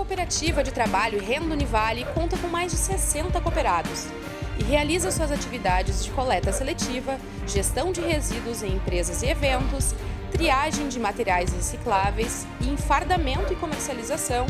cooperativa de trabalho Renda Univale conta com mais de 60 cooperados e realiza suas atividades de coleta seletiva, gestão de resíduos em empresas e eventos, triagem de materiais recicláveis e enfardamento e comercialização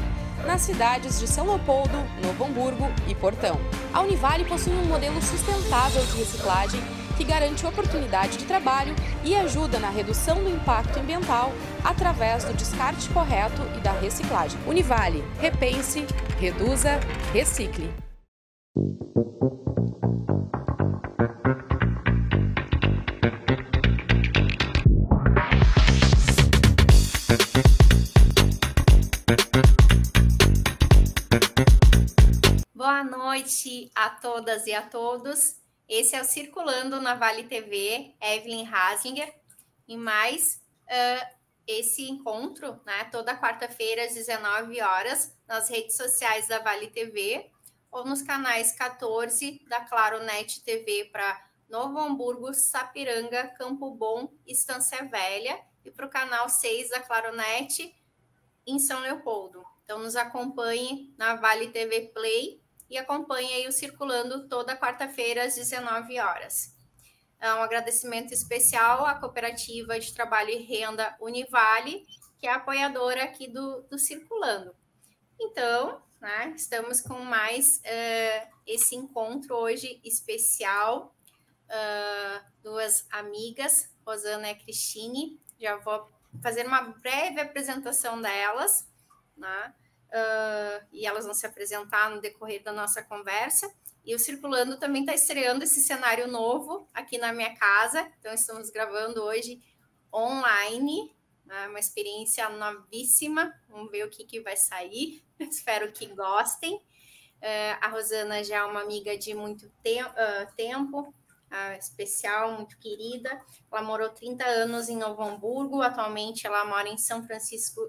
nas cidades de São Leopoldo, Novo Hamburgo e Portão. A Univale possui um modelo sustentável de reciclagem que garante oportunidade de trabalho e ajuda na redução do impacto ambiental através do descarte correto e da reciclagem. Univale, repense, reduza, recicle. Boa noite a todas e a todos. Esse é o Circulando na Vale TV, Evelyn Haslinger, e mais esse encontro, né, toda quarta-feira às 19 horas, nas redes sociais da Vale TV, ou nos canais 14 da Claro Net TV para Novo Hamburgo, Sapiranga, Campo Bom, Estância Velha, e para o canal 6 da Claro Net em São Leopoldo. Então, nos acompanhe na Vale TV Play e acompanhe aí o Circulando toda quarta-feira às 19 horas. Um agradecimento especial à Cooperativa de Trabalho e Renda Univale, que é apoiadora aqui do Circulando. Então, né, estamos com mais esse encontro hoje especial, duas amigas, Rosana e Cristine. Já vou fazer uma breve apresentação delas, né? E elas vão se apresentar no decorrer da nossa conversa. E o Circulando também está estreando esse cenário novo aqui na minha casa. Então, estamos gravando hoje online, né? Uma experiência novíssima. Vamos ver o que vai sair. Espero que gostem. A Rosana já é uma amiga de muito tempo, especial, muito querida. Ela morou 30 anos em Novo Hamburgo. Atualmente, ela mora em São Francisco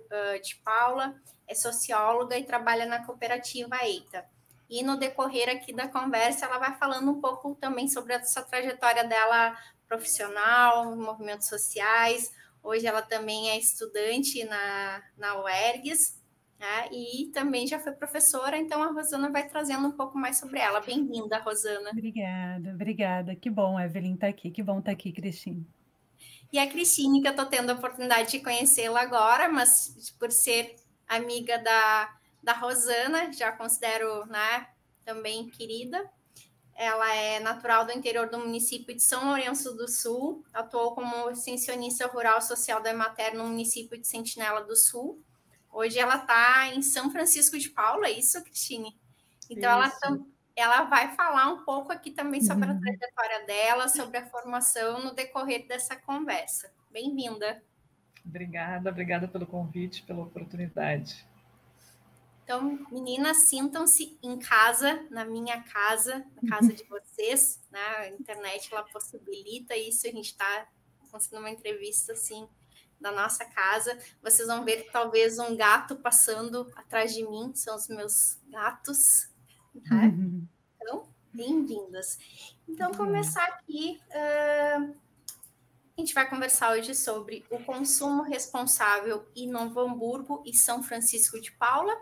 de Paula. É socióloga e trabalha na cooperativa EITA. E no decorrer aqui da conversa, ela vai falando um pouco também sobre essa trajetória dela profissional, movimentos sociais. Hoje ela também é estudante na UERGS, né? E também já foi professora, então a Rosana vai trazendo um pouco mais sobre ela. Bem-vinda, Rosana. Obrigada. Que bom, Evelyn, estar aqui. Que bom estar aqui, Cristine. E a Cristine, que eu estou tendo a oportunidade de conhecê-la agora, mas por ser amiga da Rosana, já considero, né, também querida. Ela é natural do interior do município de São Lourenço do Sul, atuou como extensionista rural social da Emater no município de Sentinela do Sul. Hoje ela está em São Francisco de Paula, é isso, Cristine? Então, ela vai falar um pouco aqui também sobre a trajetória dela, sobre a formação no decorrer dessa conversa. Bem-vinda. Obrigada pelo convite, pela oportunidade. Então, meninas, sintam-se em casa, na minha casa, na casa de vocês, né? A internet, ela possibilita isso, a gente está conseguindo uma entrevista, assim, da nossa casa. Vocês vão ver, talvez, um gato passando atrás de mim, são os meus gatos, né? Então, bem-vindas. Então, começar aqui... A gente vai conversar hoje sobre o consumo responsável em Novo Hamburgo e São Francisco de Paula,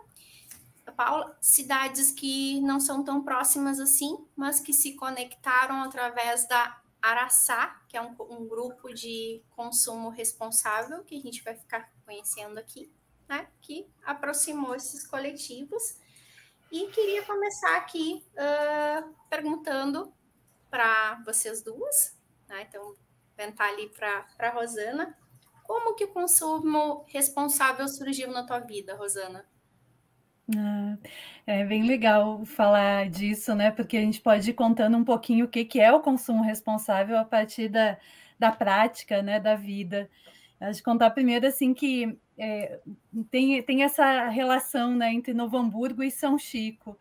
cidades que não são tão próximas assim, mas que se conectaram através da Araçá, que é um grupo de consumo responsável, que a gente vai ficar conhecendo aqui, né, que aproximou esses coletivos. E queria começar aqui perguntando para vocês duas, né, então, perguntar ali para a Rosana, como que o consumo responsável surgiu na tua vida, Rosana? É bem legal falar disso, né? Porque a gente pode ir contando um pouquinho o que é o consumo responsável a partir da prática, né, da vida. Acho que contar primeiro assim que tem essa relação, né, entre Novo Hamburgo e São Chico.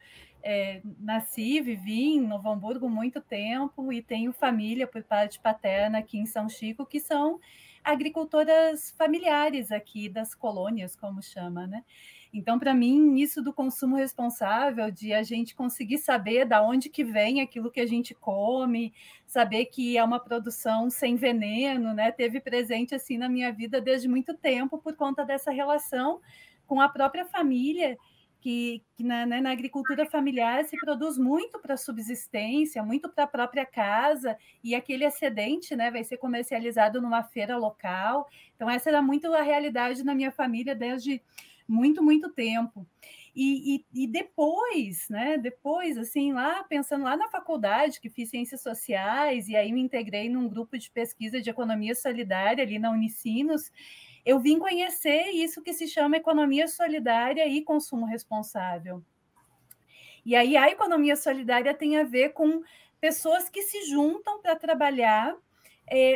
Nasci, vivi em Novo Hamburgo muito tempo e tenho família por parte paterna aqui em São Chico, que são agricultoras familiares aqui das colônias, como chama, né? Então, para mim, isso do consumo responsável, de a gente conseguir saber da onde que vem aquilo que a gente come, saber que é uma produção sem veneno, né? Teve presente assim na minha vida desde muito tempo por conta dessa relação com a própria família, que na agricultura familiar se produz muito para subsistência, muito para a própria casa, e aquele excedente, né, vai ser comercializado numa feira local. Então, essa era muito a realidade na minha família desde muito tempo. E depois, né, depois, assim, lá pensando lá na faculdade, que fiz Ciências Sociais, e aí me integrei num grupo de pesquisa de economia solidária ali na Unicinos, eu vim conhecer isso que se chama economia solidária e consumo responsável. E aí a economia solidária tem a ver com pessoas que se juntam para trabalhar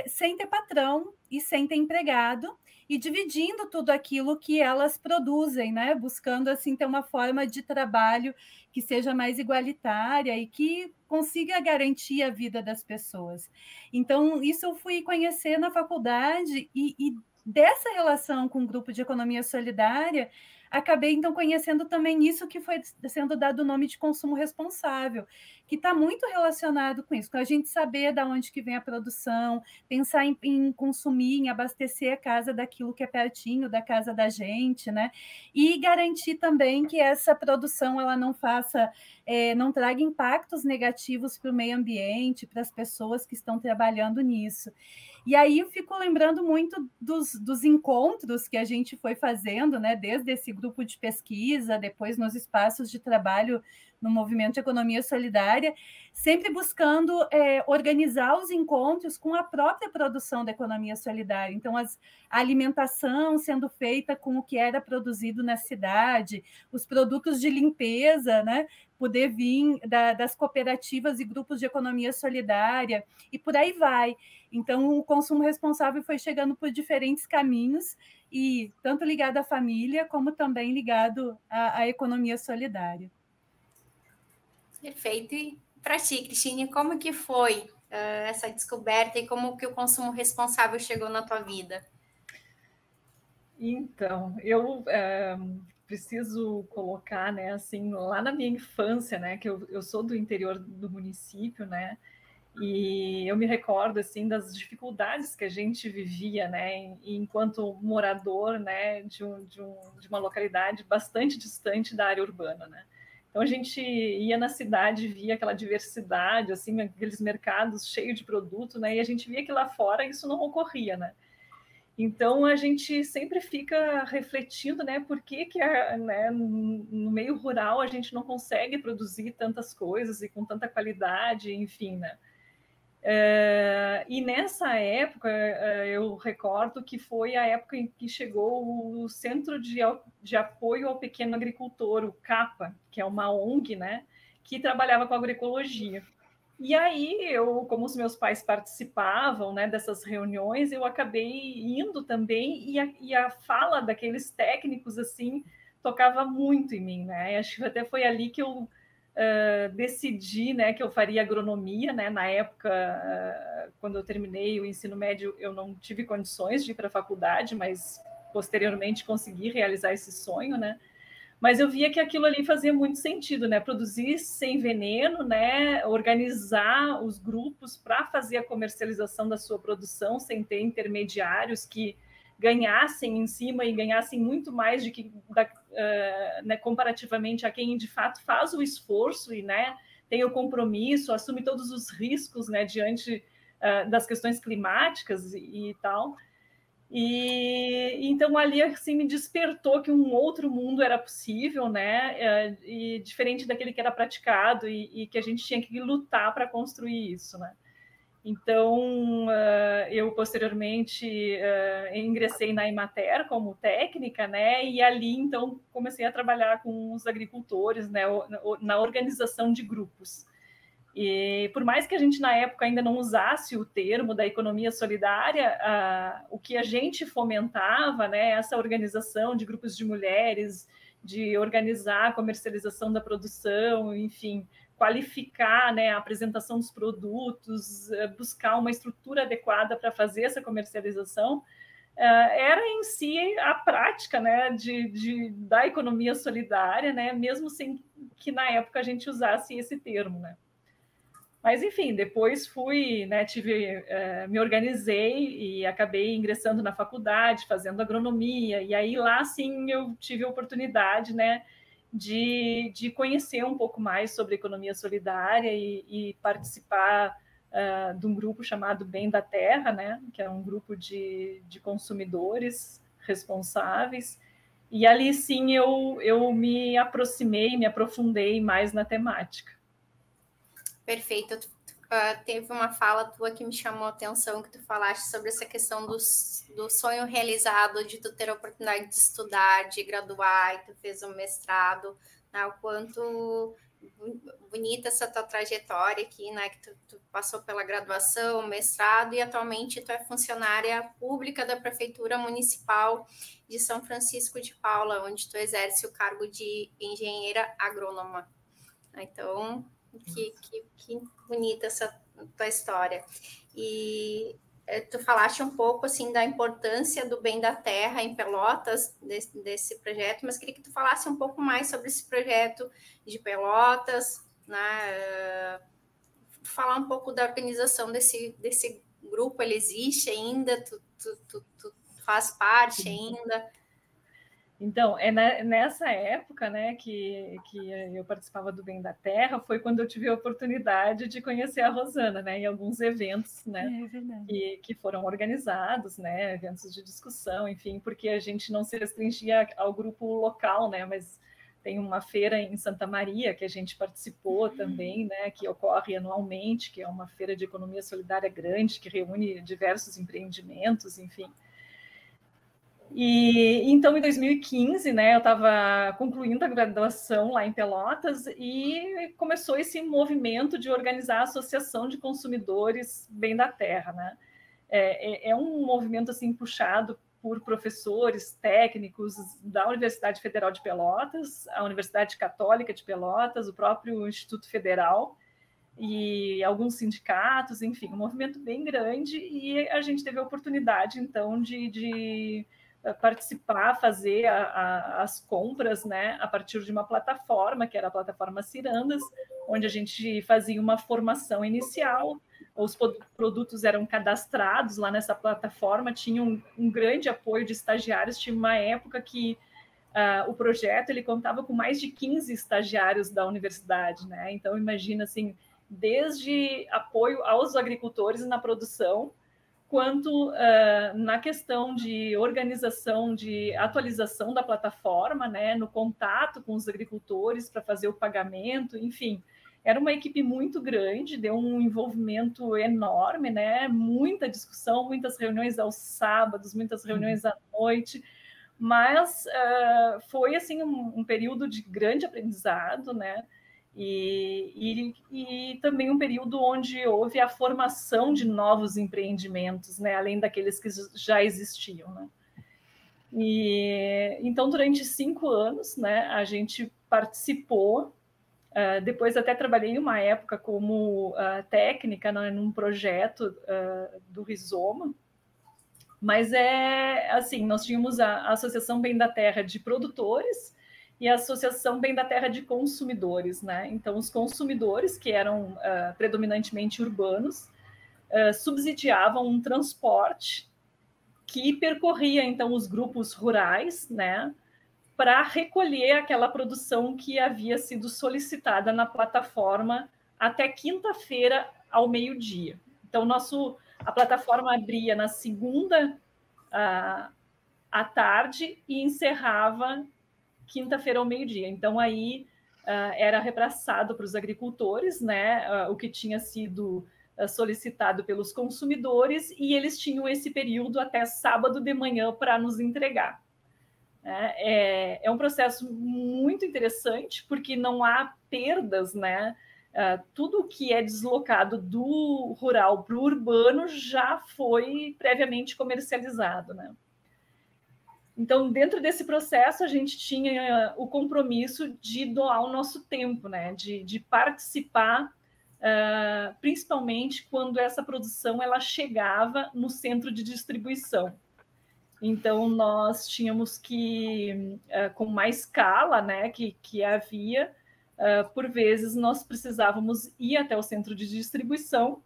sem ter patrão e sem ter empregado, e dividindo tudo aquilo que elas produzem, né? Buscando assim ter uma forma de trabalho que seja mais igualitária e que consiga garantir a vida das pessoas. Então, isso eu fui conhecer na faculdade, e dessa relação com o grupo de economia solidária, acabei, então, conhecendo também isso que foi sendo dado o nome de consumo responsável, que está muito relacionado com isso, com a gente saber de onde que vem a produção, pensar em consumir, em abastecer a casa daquilo que é pertinho da casa da gente, né? E garantir também que essa produção ela não faça, não traga impactos negativos para o meio ambiente, para as pessoas que estão trabalhando nisso. E aí eu fico lembrando muito dos encontros que a gente foi fazendo, né? Desde esse grupo de pesquisa, depois nos espaços de trabalho no movimento de economia solidária, sempre buscando organizar os encontros com a própria produção da economia solidária. Então, a alimentação sendo feita com o que era produzido na cidade, os produtos de limpeza, né, poder vir das cooperativas e grupos de economia solidária, e por aí vai. Então, o consumo responsável foi chegando por diferentes caminhos, e tanto ligado à família, como também ligado à economia solidária. Perfeito. E para ti, Cristine, como que foi essa descoberta e como que o consumo responsável chegou na tua vida? Então, eu preciso colocar, né, assim, lá na minha infância, né, que eu sou do interior do município, né, e eu me recordo, assim, das dificuldades que a gente vivia, né, enquanto morador, né, de uma localidade bastante distante da área urbana, né. Então, a gente ia na cidade, via aquela diversidade, assim, aqueles mercados cheios de produto, né, e a gente via que lá fora isso não ocorria, né. Então, a gente sempre fica refletindo, né, por que né, no meio rural a gente não consegue produzir tantas coisas e com tanta qualidade, enfim, né. E nessa época, eu recordo que foi a época em que chegou o Centro de Apoio ao Pequeno Agricultor, o CAPA, que é uma ONG, né, que trabalhava com agroecologia. E aí, como os meus pais participavam, né, dessas reuniões, eu acabei indo também, e a fala daqueles técnicos, assim, tocava muito em mim, né? Acho que até foi ali que eu decidi, né, que eu faria agronomia, né? Na época, quando eu terminei o ensino médio, eu não tive condições de ir para a faculdade, mas posteriormente consegui realizar esse sonho, né? Mas eu via que aquilo ali fazia muito sentido, né? Produzir sem veneno, né? Organizar os grupos para fazer a comercialização da sua produção sem ter intermediários que ganhassem em cima e ganhassem muito mais né, comparativamente a quem de fato faz o esforço e, né, tem o compromisso, assume todos os riscos, né, diante das questões climáticas e tal. E então ali assim me despertou que um outro mundo era possível, né? E diferente daquele que era praticado, e que a gente tinha que lutar para construir isso, né? Então eu posteriormente ingressei na Emater como técnica, né? E ali então comecei a trabalhar com os agricultores, né? Na organização de grupos. E por mais que a gente, na época, ainda não usasse o termo da economia solidária, o que a gente fomentava, né, essa organização de grupos de mulheres, de organizar a comercialização da produção, enfim, qualificar, né, a apresentação dos produtos, buscar uma estrutura adequada para fazer essa comercialização, era em si a prática, né, da economia solidária, né, mesmo sem que na época a gente usasse esse termo, né. Mas, enfim, depois fui, né, me organizei e acabei ingressando na faculdade, fazendo agronomia, e aí lá, sim, eu tive a oportunidade, né, de conhecer um pouco mais sobre economia solidária e participar de um grupo chamado Bem da Terra, né, que é um grupo de consumidores responsáveis. E ali sim eu me aproximei, me aprofundei mais na temática. Perfeito. Teve uma fala tua que me chamou a atenção, que tu falaste sobre essa questão do sonho realizado, de tu ter a oportunidade de estudar, de graduar, e tu fez um mestrado, né? O quanto bonita essa tua trajetória aqui, né? Que tu passou pela graduação, mestrado, e atualmente tu é funcionária pública da Prefeitura Municipal de São Francisco de Paula, onde tu exerce o cargo de engenheira agrônoma. Então, que bonita essa tua história. E tu falaste um pouco assim da importância do Bem da Terra em Pelotas, desse projeto, mas queria que tu falasse um pouco mais sobre esse projeto de Pelotas, né? Falar um pouco da organização desse grupo. Ele existe ainda? Tu faz parte ainda? Então, nessa época, né, que eu participava do Bem da Terra, foi quando eu tive a oportunidade de conhecer a Rosana, né, em alguns eventos, né, que foram organizados, né, eventos de discussão, enfim, porque a gente não se restringia ao grupo local, né, mas tem uma feira em Santa Maria que a gente participou também, né, que ocorre anualmente, que é uma feira de economia solidária grande, que reúne diversos empreendimentos, enfim. E então, em 2015, né, eu estava concluindo a graduação lá em Pelotas e começou esse movimento de organizar a Associação de Consumidores Bem da Terra, né? É um movimento assim puxado por professores técnicos da Universidade Federal de Pelotas, a Universidade Católica de Pelotas, o próprio Instituto Federal e alguns sindicatos, enfim, um movimento bem grande, e a gente teve a oportunidade, então, de participar, fazer as compras, né, a partir de uma plataforma, que era a plataforma Cirandas, onde a gente fazia uma formação inicial, os produtos eram cadastrados lá nessa plataforma, tinha um grande apoio de estagiários, tinha uma época que o projeto ele contava com mais de 15 estagiários da universidade, né? Então, imagina, assim, desde apoio aos agricultores na produção, quanto na questão de organização, de atualização da plataforma, né, no contato com os agricultores para fazer o pagamento, enfim. Era uma equipe muito grande, deu um envolvimento enorme, né, muita discussão, muitas reuniões aos sábados, muitas reuniões à noite, mas foi assim um período de grande aprendizado, né, e também um período onde houve a formação de novos empreendimentos, né, além daqueles que já existiam, né. E então, durante 5 anos, né, a gente participou. Depois até trabalhei uma época como técnica, né, num projeto do Rizoma. Mas assim, nós tínhamos a Associação Bem da Terra de Produtores e a Associação Bem da Terra de Consumidores, né? Então, os consumidores, que eram predominantemente urbanos, subsidiavam um transporte que percorria, então, os grupos rurais, né, para recolher aquela produção que havia sido solicitada na plataforma até quinta-feira ao meio-dia. Então, a plataforma abria na segunda à tarde e encerrava quinta-feira ao meio-dia. Então, aí era repassado para os agricultores, né, o que tinha sido solicitado pelos consumidores, e eles tinham esse período até sábado de manhã para nos entregar. É um processo muito interessante, porque não há perdas, né? Tudo que é deslocado do rural para o urbano já foi previamente comercializado, né? Então, dentro desse processo, a gente tinha o compromisso de doar o nosso tempo, né? De participar, principalmente quando essa produção ela chegava no centro de distribuição. Então, nós tínhamos que, com mais escala, né, que havia, por vezes nós precisávamos ir até o centro de distribuição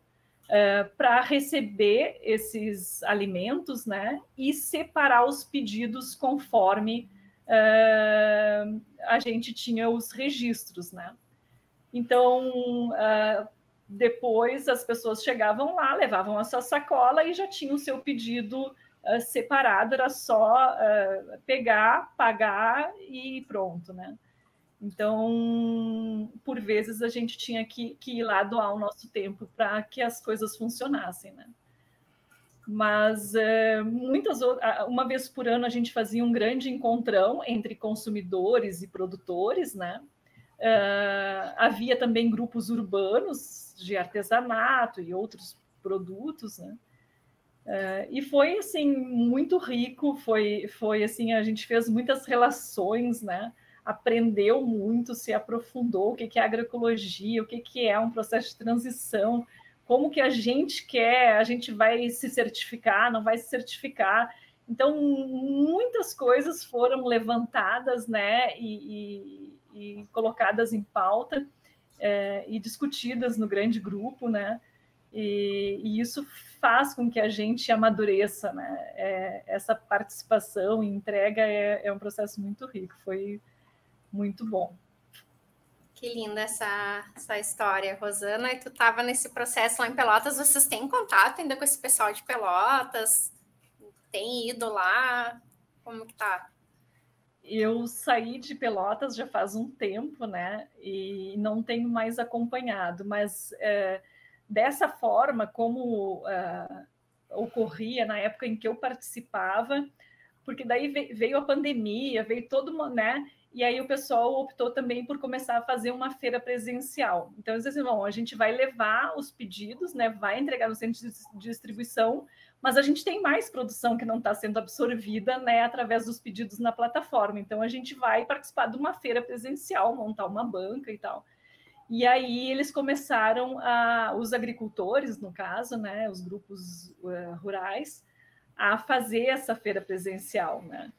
para receber esses alimentos, né, e separar os pedidos conforme a gente tinha os registros, né? Então, depois as pessoas chegavam lá, levavam a sua sacola e já tinham o seu pedido separado, era só pegar, pagar e pronto, né? Então, por vezes, a gente tinha que ir lá doar o nosso tempo para que as coisas funcionassem, né? Mas uma vez por ano a gente fazia um grande encontrão entre consumidores e produtores, né? Havia também grupos urbanos de artesanato e outros produtos, né? E foi assim muito rico, foi assim, a gente fez muitas relações, né? Aprendeu muito, se aprofundou o que é agroecologia, o que é um processo de transição, como que a gente quer, a gente vai se certificar, não vai se certificar. Então, muitas coisas foram levantadas, né, e colocadas em pauta e discutidas no grande grupo, né, e isso faz com que a gente amadureça, né, essa participação e entrega é um processo muito rico, foi muito bom. Que linda essa história, Rosana. E tu estava nesse processo lá em Pelotas, vocês têm contato ainda com esse pessoal de Pelotas? Tem ido lá? Como que tá? Eu saí de Pelotas já faz um tempo, né? E não tenho mais acompanhado, mas dessa forma, como ocorria na época em que eu participava, porque daí veio a pandemia, veio todo mundo, né? E aí o pessoal optou também por começar a fazer uma feira presencial. Então, eles disseram, bom, a gente vai levar os pedidos, né? Vai entregar no centro de distribuição, mas a gente tem mais produção que não está sendo absorvida, né? Através dos pedidos na plataforma. Então, a gente vai participar de uma feira presencial, montar uma banca e tal. E aí eles começaram os agricultores, no caso, né? Os grupos rurais, a fazer essa feira presencial, né?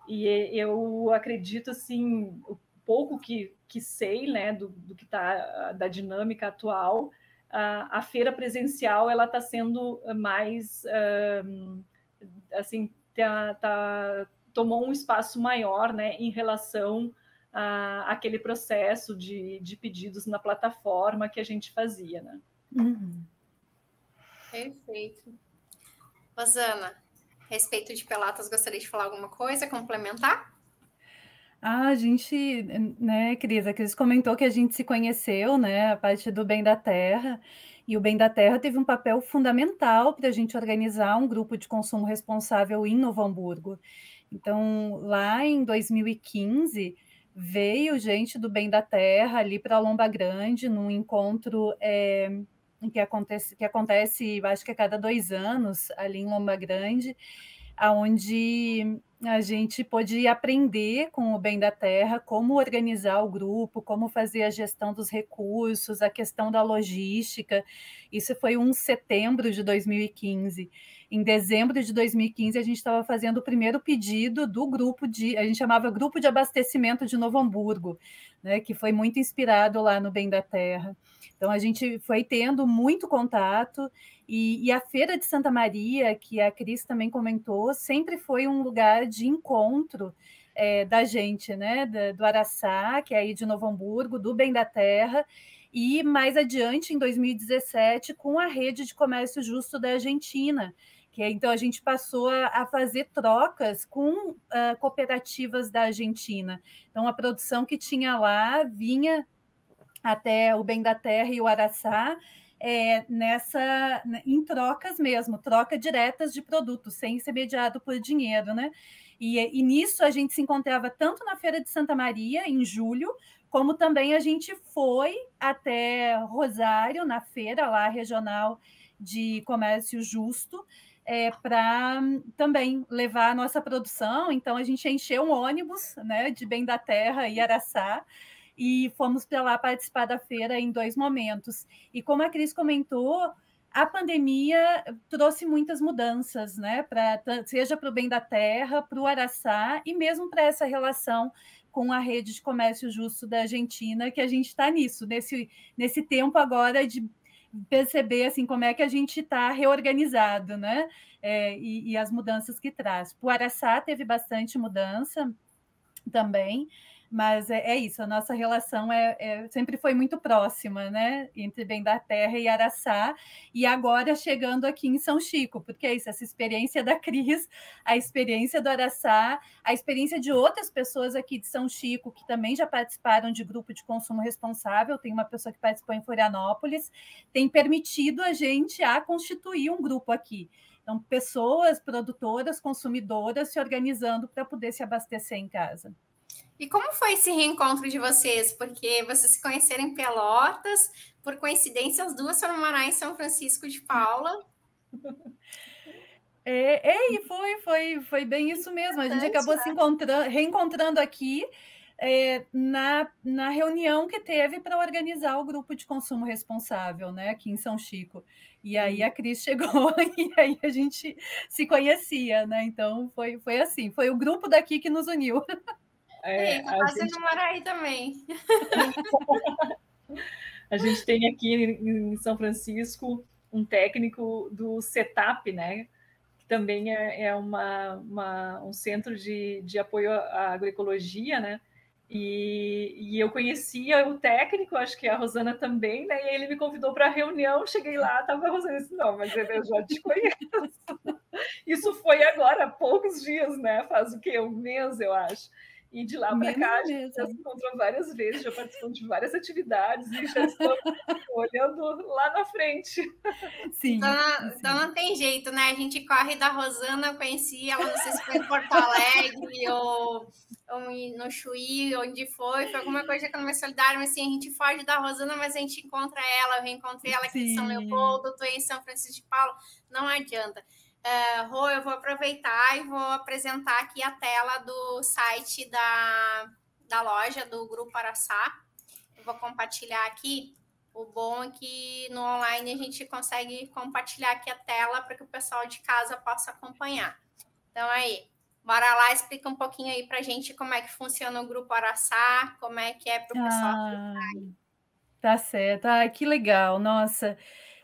E eu acredito, assim, o pouco que sei, né, do que está da dinâmica atual, a feira presencial ela está sendo mais, assim, tomou um espaço maior, né, em relação àquele processo de pedidos na plataforma que a gente fazia, né? Uhum. Perfeito. Rosana, a respeito de Pelotas, gostaria de falar alguma coisa, complementar? A gente, né, Cris, a Cris comentou que a gente se conheceu, né, a partir do Bem da Terra, e o Bem da Terra teve um papel fundamental para a gente organizar um grupo de consumo responsável em Novo Hamburgo. Então, lá em 2015, veio gente do Bem da Terra ali para Lomba Grande, num encontro que acontece, acho que a cada 2 anos, ali em Lomba Grande, onde a gente pôde aprender com o Bem da Terra como organizar o grupo, como fazer a gestão dos recursos, a questão da logística. Isso foi em setembro de 2015. Em dezembro de 2015, a gente estava fazendo o primeiro pedido do grupo a gente chamava Grupo de Abastecimento de Novo Hamburgo, né, que foi muito inspirado lá no Bem da Terra. Então, a gente foi tendo muito contato, e a Feira de Santa Maria, que a Cris também comentou, sempre foi um lugar de encontro da gente, né? Do Araçá, que é aí de Novo Hamburgo, do Bem da Terra, e mais adiante, em 2017, com a Rede de Comércio Justo da Argentina, que então a gente passou a fazer trocas com cooperativas da Argentina. Então, a produção que tinha lá vinha até o Bem da Terra e o Araçá, em trocas mesmo, troca diretas de produtos, sem ser mediado por dinheiro, né? E nisso a gente se encontrava tanto na Feira de Santa Maria, em julho, como também a gente foi até Rosário, na feira lá regional de comércio justo, para também levar a nossa produção. Então, a gente encheu um ônibus, né, de Bem da Terra e Araçá, e fomos para lá participar da feira em 2 momentos. E como a Cris comentou, a pandemia trouxe muitas mudanças, né? Seja para o Bem da Terra, para o Araçá e mesmo para essa relação com a Rede de Comércio Justo da Argentina, que a gente está nesse tempo agora de perceber assim como é que a gente está reorganizado, né? E as mudanças que traz. O Araçá teve bastante mudança. também. Mas é isso, a nossa relação sempre foi muito próxima, né? Entre Bem da Terra e Araçá, e agora chegando aqui em São Chico, porque é isso, essa experiência da Cris, a experiência do Araçá, a experiência de outras pessoas aqui de São Chico, que também já participaram de grupo de consumo responsável, tem uma pessoa que participou em Florianópolis, tem permitido a gente a constituir um grupo aqui. Então, pessoas, produtoras, consumidoras se organizando para poder se abastecer em casa. E como foi esse reencontro de vocês? Porque vocês se conheceram em Pelotas, por coincidência, as duas foram morar em São Francisco de Paula. E foi bem isso mesmo. A gente acabou se reencontrando aqui na reunião que teve para organizar o grupo de consumo responsável, né, aqui em São Chico. E aí a Cris chegou e aí a gente se conhecia, né? Então foi assim, foi o grupo daqui que nos uniu. Fazendo morar aí também. A gente tem aqui em São Francisco um técnico do CETAP, né? Que também é um centro de apoio à agroecologia, né? E eu conhecia o técnico, acho que a Rosana também, né? E ele me convidou para a reunião, cheguei lá, estava a Rosana e disse, não, mas eu já te conheço. Isso foi agora, há poucos dias, né? Faz o quê? Um mês, eu acho. E de lá para cá, a gente já se encontrou várias vezes, já participamos de várias atividades e já estamos olhando lá na frente. Sim, então não tem jeito, né? A gente corre da Rosana, eu conheci ela, não sei se foi em Porto Alegre ou no Chuí, onde foi alguma coisa que eu não me solidária, mas assim, a gente foge da Rosana, mas a gente encontra ela, eu reencontrei ela aqui em São Leopoldo, estou em São Francisco de Paula, não adianta. Rô, eu vou aproveitar e vou apresentar aqui a tela do site da loja do Grupo Araçá. Eu vou compartilhar aqui. O bom é que no online a gente consegue compartilhar aqui a tela para que o pessoal de casa possa acompanhar. Então, aí, bora lá, explica um pouquinho aí para a gente como é que funciona o Grupo Araçá, como é que é para o pessoal. Tá certo. Que legal, nossa...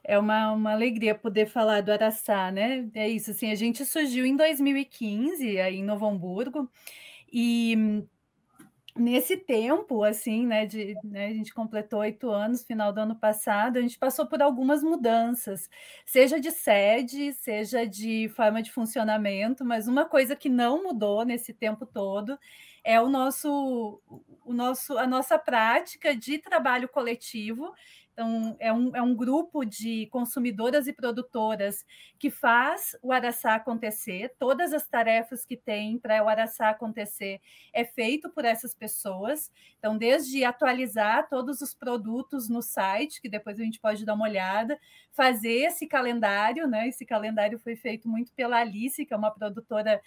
É uma alegria poder falar do Araçá, né? É isso, assim, a gente surgiu em 2015, aí em Novo Hamburgo, e nesse tempo, assim, né, a gente completou 8 anos, final do ano passado, a gente passou por algumas mudanças, seja de sede, seja de forma de funcionamento, mas uma coisa que não mudou nesse tempo todo é a nossa prática de trabalho coletivo. Então, é um grupo de consumidoras e produtoras que faz o Araçá acontecer. Todas as tarefas que tem para o Araçá acontecer é feito por essas pessoas. Então, desde atualizar todos os produtos no site, que depois a gente pode dar uma olhada, fazer esse calendário, né? Esse calendário foi feito muito pela Alice, que é uma produtora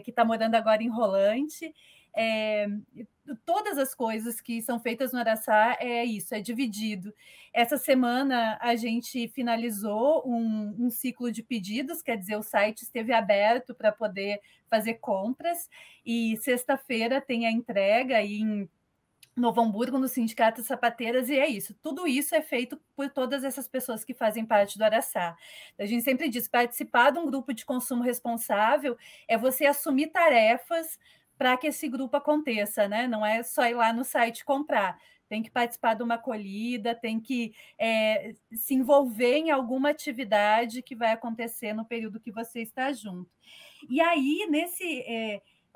que está morando agora em Rolante. Todas as coisas que são feitas no Araçá é isso, é dividido. Essa semana a gente finalizou um ciclo de pedidos, quer dizer, o site esteve aberto para poder fazer compras, e sexta-feira tem a entrega em Novo Hamburgo, no Sindicato Sapateiras, e é isso. Tudo isso é feito por todas essas pessoas que fazem parte do Araçá. A gente sempre diz, participar de um grupo de consumo responsável é você assumir tarefas para que esse grupo aconteça, né? Não é só ir lá no site comprar, tem que participar de uma acolhida, tem que se envolver em alguma atividade que vai acontecer no período que você está junto. E aí,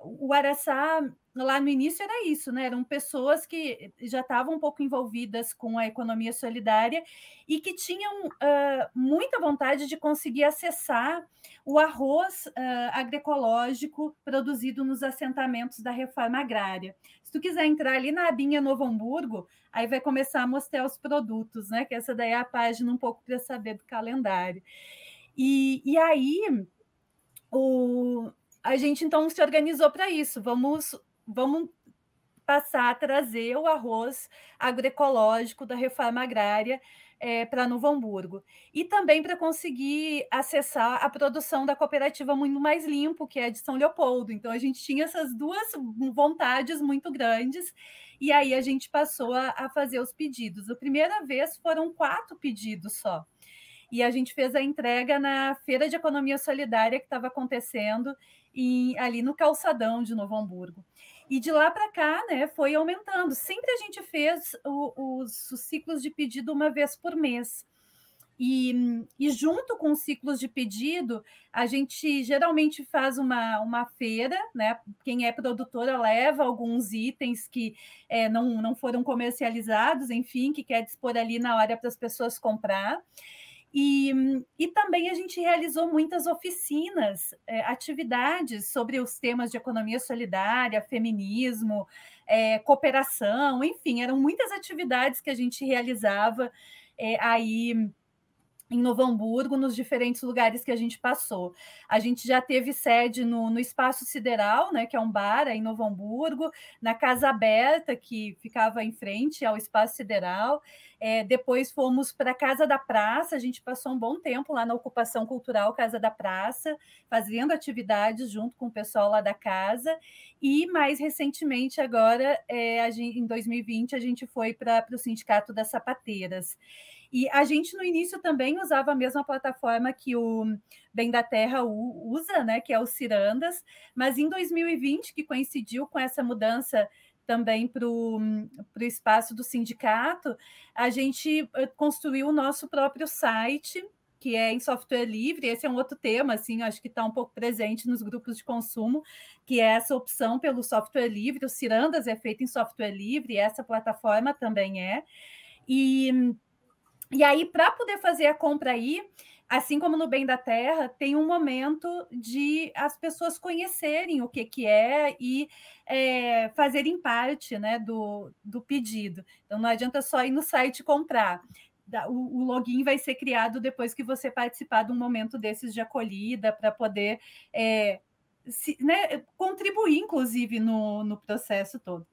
o Araçá, lá no início, era isso, né? Eram pessoas que já estavam um pouco envolvidas com a economia solidária e que tinham muita vontade de conseguir acessar o arroz agroecológico produzido nos assentamentos da reforma agrária. Se tu quiser entrar ali na abinha Novo Hamburgo, aí vai começar a mostrar os produtos, né? Que essa daí é a página um pouco para saber do calendário. E aí, a gente então se organizou para isso. Vamos passar a trazer o arroz agroecológico da reforma agrária para Novo Hamburgo. E também para conseguir acessar a produção da cooperativa Muito Mais Limpo, que é de São Leopoldo. Então, a gente tinha essas duas vontades muito grandes, e aí a gente passou a fazer os pedidos. A primeira vez foram 4 pedidos só. E a gente fez a entrega na Feira de Economia Solidária que estava acontecendo ali no calçadão de Novo Hamburgo. E de lá para cá, né, foi aumentando. Sempre a gente fez os ciclos de pedido uma vez por mês. E junto com os ciclos de pedido, a gente geralmente faz uma feira, né? Quem é produtora leva alguns itens que não foram comercializados, enfim, que quer dispor ali na hora para as pessoas comprar. E também a gente realizou muitas oficinas, atividades sobre os temas de economia solidária, feminismo, cooperação, enfim, eram muitas atividades que a gente realizava aí em Novo Hamburgo, nos diferentes lugares que a gente passou. A gente já teve sede no Espaço Sideral, né, que é um bar aí em Novo Hamburgo, na Casa Aberta, que ficava em frente ao Espaço Sideral. Depois fomos para a Casa da Praça, a gente passou um bom tempo lá na Ocupação Cultural Casa da Praça, fazendo atividades junto com o pessoal lá da casa. E, mais recentemente, agora, em 2020, a gente foi para o Sindicato das Sapateiras. E a gente, no início, também usava a mesma plataforma que o Bem da Terra usa, né, que é o Cirandas, mas em 2020, que coincidiu com essa mudança também para o espaço do sindicato, a gente construiu o nosso próprio site, que é em software livre. Esse é um outro tema, assim, acho que está um pouco presente nos grupos de consumo, que é essa opção pelo software livre. O Cirandas é feito em software livre, essa plataforma também é. E aí, para poder fazer a compra aí, assim como no Bem da Terra, tem um momento de as pessoas conhecerem o que é e fazerem parte, né, do pedido. Então, não adianta só ir no site comprar. O login vai ser criado depois que você participar de um momento desses de acolhida, para poder contribuir, inclusive, no processo todo.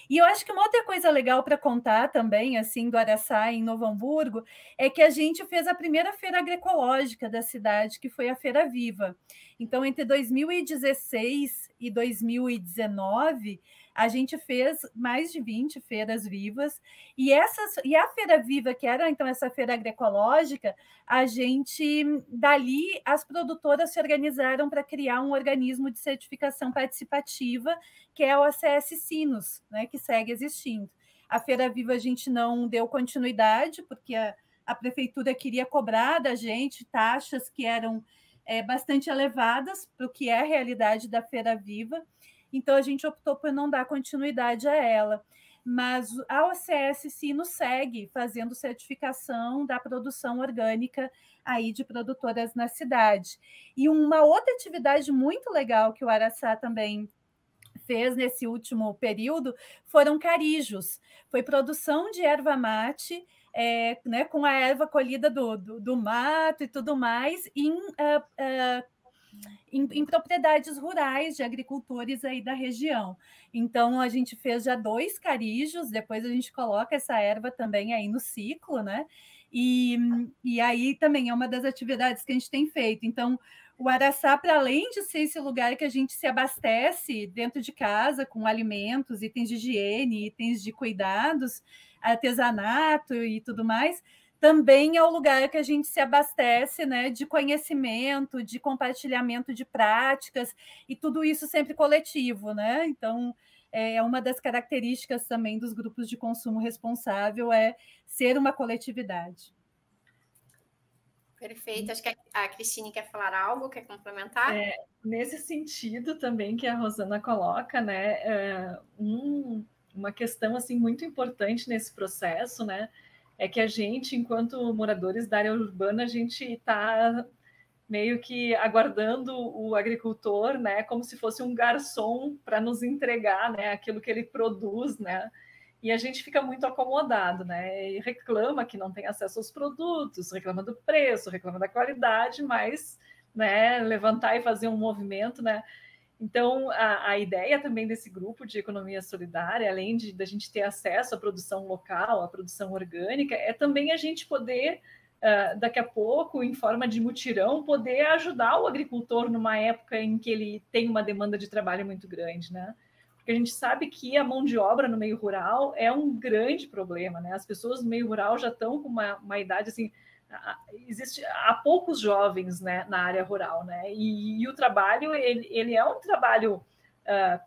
E eu acho que uma outra coisa legal para contar também, assim, do Araçá em Novo Hamburgo, é que a gente fez a primeira feira agroecológica da cidade, que foi a Feira Viva. Então, entre 2016 e 2019, a gente fez mais de 20 feiras vivas, e a Feira Viva, que era então essa feira agroecológica, a gente, dali, as produtoras se organizaram para criar um organismo de certificação participativa, que é o ACS Sinos, né, que segue existindo. A Feira Viva a gente não deu continuidade, porque a prefeitura queria cobrar da gente taxas que eram bastante elevadas para o que é a realidade da Feira Viva, então a gente optou por não dar continuidade a ela. Mas a OCS Sino segue fazendo certificação da produção orgânica aí de produtoras na cidade. E uma outra atividade muito legal que o Araçá também fez nesse último período foram carijos. Foi produção de erva mate, né, com a erva colhida do mato e tudo mais, em propriedades rurais de agricultores aí da região. Então, a gente fez já 2 carijos, depois a gente coloca essa erva também aí no ciclo, né? E aí também é uma das atividades que a gente tem feito. Então, o Araçá, para além de ser esse lugar que a gente se abastece dentro de casa com alimentos, itens de higiene, itens de cuidados, artesanato e tudo mais, também é o lugar que a gente se abastece, né, de conhecimento, de compartilhamento de práticas, e tudo isso sempre coletivo, né? Então, é uma das características também dos grupos de consumo responsável, é ser uma coletividade. Perfeito. Acho que a Cristine quer falar algo, quer complementar? Nesse sentido também que a Rosana coloca, né, uma questão assim muito importante nesse processo, né, é que a gente, enquanto moradores da área urbana, a gente está meio que aguardando o agricultor, né, como se fosse um garçom para nos entregar, né, aquilo que ele produz, né, e a gente fica muito acomodado, né, e reclama que não tem acesso aos produtos, reclama do preço, reclama da qualidade, mas, né, levantar e fazer um movimento, né. Então, a ideia também desse grupo de economia solidária, além da gente ter acesso à produção local, à produção orgânica, é também a gente poder, daqui a pouco, em forma de mutirão, poder ajudar o agricultor numa época em que ele tem uma demanda de trabalho muito grande, né? Porque a gente sabe que a mão de obra no meio rural é um grande problema, né? As pessoas no meio rural já estão com uma idade assim. Há poucos jovens, né, na área rural, né? E o trabalho ele é um trabalho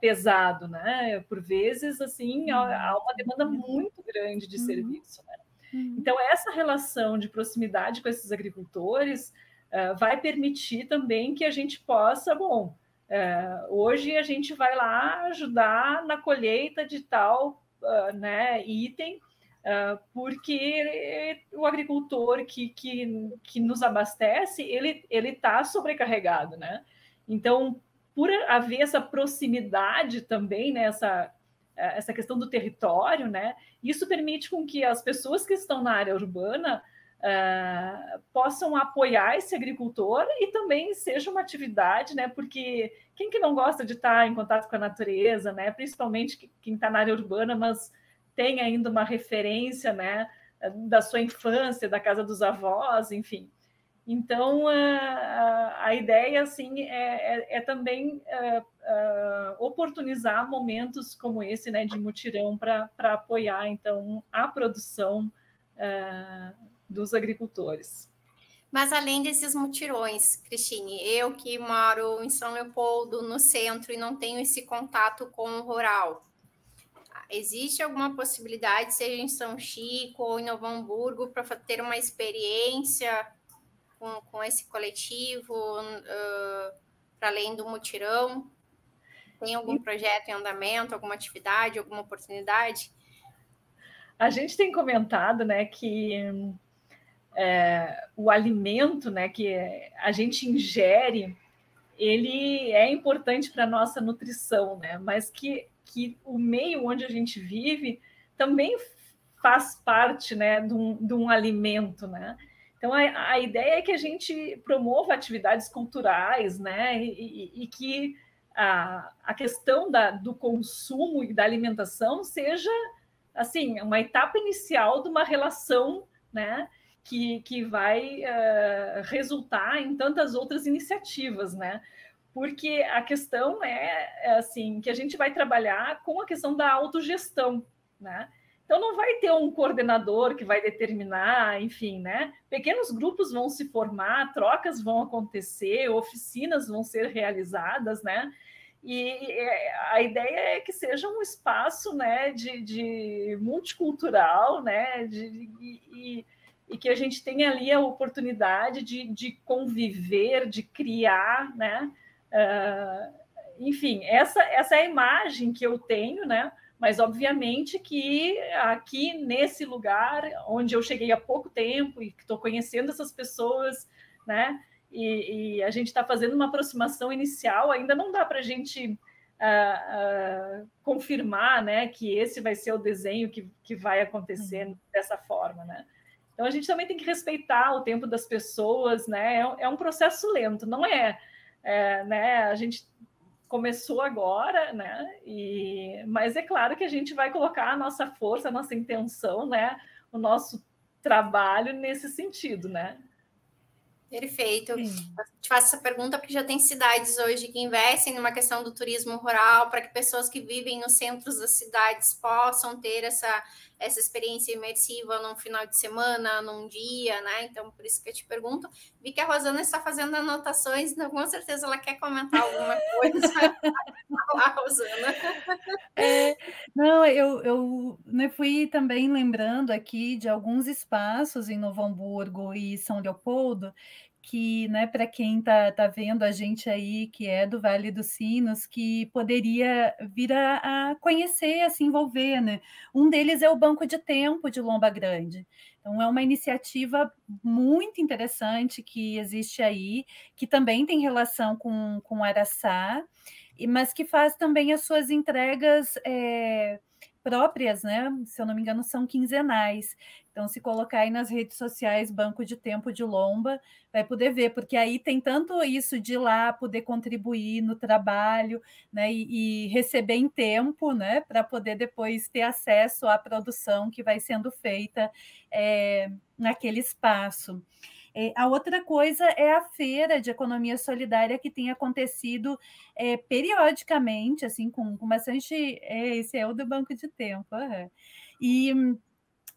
pesado, né? Por vezes, assim, há uma demanda muito grande de serviço, né? Então, essa relação de proximidade com esses agricultores vai permitir também que a gente possa, hoje a gente vai lá ajudar na colheita de tal né, item, porque o agricultor que nos abastece, ele está sobrecarregado, né? Então, por haver essa proximidade também, né, essa questão do território, né, isso permite com que as pessoas que estão na área urbana possam apoiar esse agricultor e também seja uma atividade, né, porque quem que não gosta de estar em contato com a natureza, né, principalmente quem está na área urbana, mas tem ainda uma referência, né, da sua infância, da casa dos avós, enfim. Então, a ideia assim, é também oportunizar momentos como esse, né, de mutirão para apoiar, então, a produção dos agricultores. Mas além desses mutirões, Cristine, eu que moro em São Leopoldo, no centro, e não tenho esse contato com o rural, existe alguma possibilidade, seja em São Chico ou em Novo Hamburgo, para ter uma experiência com esse coletivo, para além do mutirão? Tem algum projeto em andamento, alguma atividade, alguma oportunidade? A gente tem comentado, né, que o alimento, né, que a gente ingere, ele é importante para a nossa nutrição, né, mas que o meio onde a gente vive também faz parte, né, de um alimento, né? Então, a ideia é que a gente promova atividades culturais, né, e que a questão do consumo e da alimentação seja, assim, uma etapa inicial de uma relação, né, que vai resultar em tantas outras iniciativas, né? Porque a questão é assim, que a gente vai trabalhar com a questão da autogestão, né? Então, não vai ter um coordenador que vai determinar, enfim, né? Pequenos grupos vão se formar, trocas vão acontecer, oficinas vão ser realizadas, né? E a ideia é que seja um espaço, né, de multicultural, né? E que a gente tenha ali a oportunidade de conviver, de criar, né? Enfim, essa é a imagem que eu tenho, né? Mas, obviamente, que aqui nesse lugar, onde eu cheguei há pouco tempo e estou conhecendo essas pessoas, né? E a gente está fazendo uma aproximação inicial, ainda não dá para a gente confirmar, né, que esse vai ser o desenho que vai acontecer dessa forma, né? Então, a gente também tem que respeitar o tempo das pessoas, né? É um processo lento, não né? A gente começou agora, né? Mas é claro que a gente vai colocar a nossa força, a nossa intenção, né? O nosso trabalho nesse sentido, né? Perfeito. Eu te faço essa pergunta porque já tem cidades hoje que investem numa questão do turismo rural para que pessoas que vivem nos centros das cidades possam ter essa experiência imersiva num final de semana, num dia, né? Então, por isso que eu te pergunto. Vi que a Rosana está fazendo anotações, então com certeza ela quer comentar alguma coisa. Olá, Rosana. Não, eu né, fui também lembrando aqui de alguns espaços em Novo Hamburgo e São Leopoldo, que, né, para quem está vendo a gente aí, que é do Vale dos Sinos, que poderia vir a conhecer, a se envolver, né? Um deles é o Banco de Tempo de Lomba Grande. Então, é uma iniciativa muito interessante que existe aí, que também tem relação com Araçá, mas que faz também as suas entregas próprias, né? Se eu não me engano, são quinzenais. Então, se colocar aí nas redes sociais Banco de Tempo de Lomba, vai poder ver, porque aí tem tanto isso de ir lá poder contribuir no trabalho, né? E receber em tempo, né? Para poder depois ter acesso à produção que vai sendo feita naquele espaço. A outra coisa é a feira de economia solidária que tem acontecido periodicamente, assim, com bastante. Esse é o do Banco de Tempo. E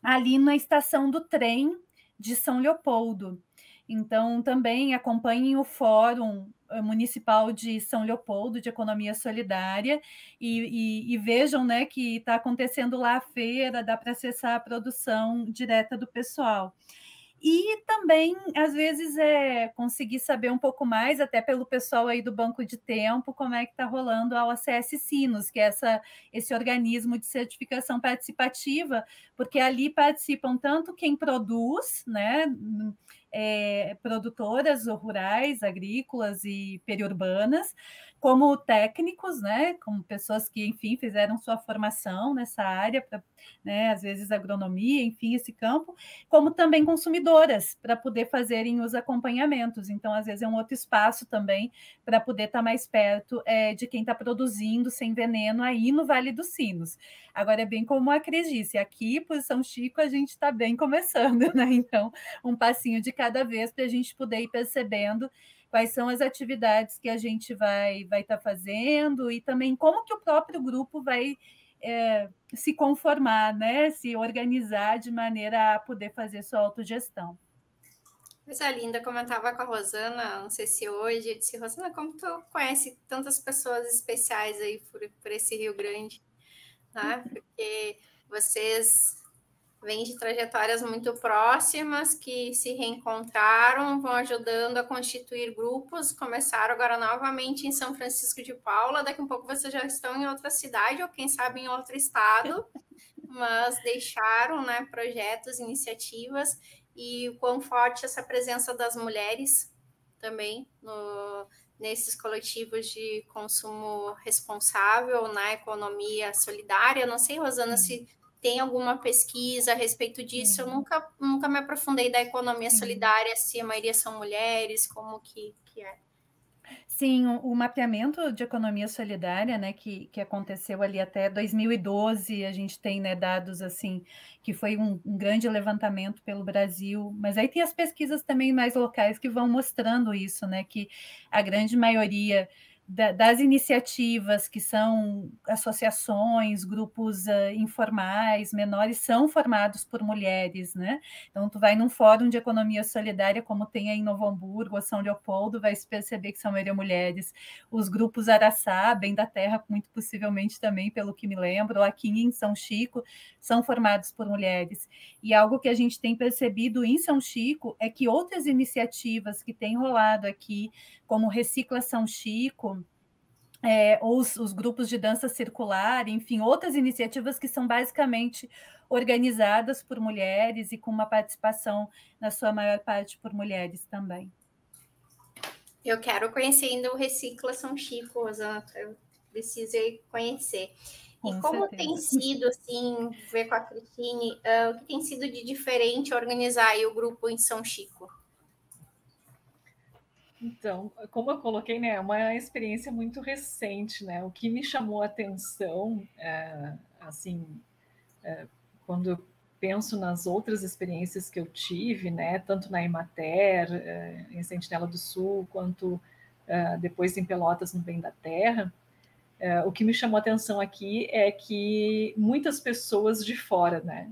ali na estação do trem de São Leopoldo. Então, também acompanhem o fórum Municipal de São Leopoldo, de Economia Solidária, e vejam, né, que está acontecendo lá a feira, dá para acessar a produção direta do pessoal. E também, às vezes, conseguir saber um pouco mais, até pelo pessoal aí do Banco de Tempo, como é que está rolando a OCS Sinos, que é esse organismo de certificação participativa, porque ali participam tanto quem produz, né, produtoras rurais, agrícolas e periurbanas, como técnicos, né, como pessoas que, enfim, fizeram sua formação nessa área, né, às vezes agronomia, enfim, esse campo, como também consumidoras, para poder fazerem os acompanhamentos. Então, às vezes, é um outro espaço também para poder estar mais perto de quem está produzindo sem veneno aí no Vale dos Sinos. Agora, é bem como a Cris disse, aqui, por São Chico, a gente está bem começando, né? Então, um passinho de cada vez para a gente poder ir percebendo quais são as atividades que a gente vai estar fazendo e também como que o próprio grupo vai se conformar, né? Se organizar de maneira a poder fazer sua autogestão. Coisa linda, comentava com a Rosana, não sei se hoje, eu disse, Rosana, como tu conhece tantas pessoas especiais aí por esse Rio Grande, né? Porque vocês vêm de trajetórias muito próximas, que se reencontraram, vão ajudando a constituir grupos, começaram agora novamente em São Francisco de Paula, daqui a um pouco vocês já estão em outra cidade, ou quem sabe em outro estado, mas deixaram, né, projetos, iniciativas, e o quão forte essa presença das mulheres também nesses coletivos de consumo responsável, na economia solidária. Não sei, Rosana, se tem alguma pesquisa a respeito disso? Eu nunca me aprofundei da economia solidária, se a maioria são mulheres, como que é? Sim, o mapeamento de economia solidária, né, que aconteceu ali até 2012, a gente tem, né, dados assim, que foi um grande levantamento pelo Brasil, mas aí tem as pesquisas também mais locais que vão mostrando isso, né, que a grande maioria das iniciativas que são associações, grupos informais, menores, são formados por mulheres, né? Então, tu vai num fórum de economia solidária, como tem aí em Novo Hamburgo ou São Leopoldo, vai se perceber que são maioria mulheres. Os grupos Araçá, Bem da Terra, muito possivelmente também, pelo que me lembro, aqui em São Chico, são formados por mulheres. E algo que a gente tem percebido em São Chico é que outras iniciativas que têm rolado aqui, como Recicla São Chico, ou os grupos de dança circular, enfim, outras iniciativas que são basicamente organizadas por mulheres e com uma participação, na sua maior parte, por mulheres também. Eu quero conhecer ainda o Recicla São Chico, Rosana, eu preciso conhecer. E como tem sido, assim, ver com a Cristine, o que tem sido de diferente organizar aí o grupo em São Chico? Então, como eu coloquei, né, é uma experiência muito recente, né? O que me chamou a atenção, quando eu penso nas outras experiências que eu tive, né, tanto na Emater, em Sentinela do Sul, quanto depois em Pelotas, no Bem da Terra, o que me chamou a atenção aqui é que muitas pessoas de fora, né,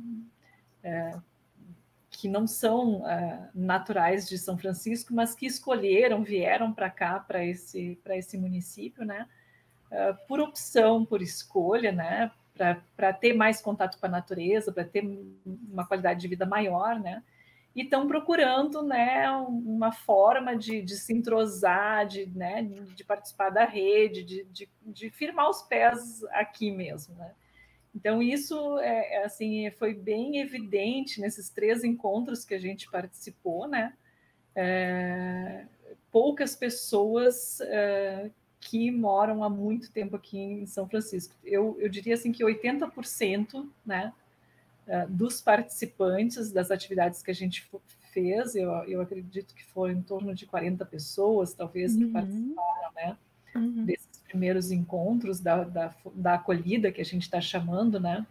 que não são naturais de São Francisco, mas que vieram para cá, para esse município, né, por opção, por escolha, né, para ter mais contato com a natureza, para ter uma qualidade de vida maior, né, e estão procurando, né, uma forma de se entrosar, de participar da rede, de firmar os pés aqui mesmo, né. Então, isso assim, foi bem evidente nesses 3 encontros que a gente participou, né? Poucas pessoas que moram há muito tempo aqui em São Francisco. Eu diria assim que 80%, né, dos participantes das atividades que a gente fez, eu acredito que foram em torno de 40 pessoas, talvez, que participaram, né? Desses primeiros encontros da acolhida que a gente está chamando, né?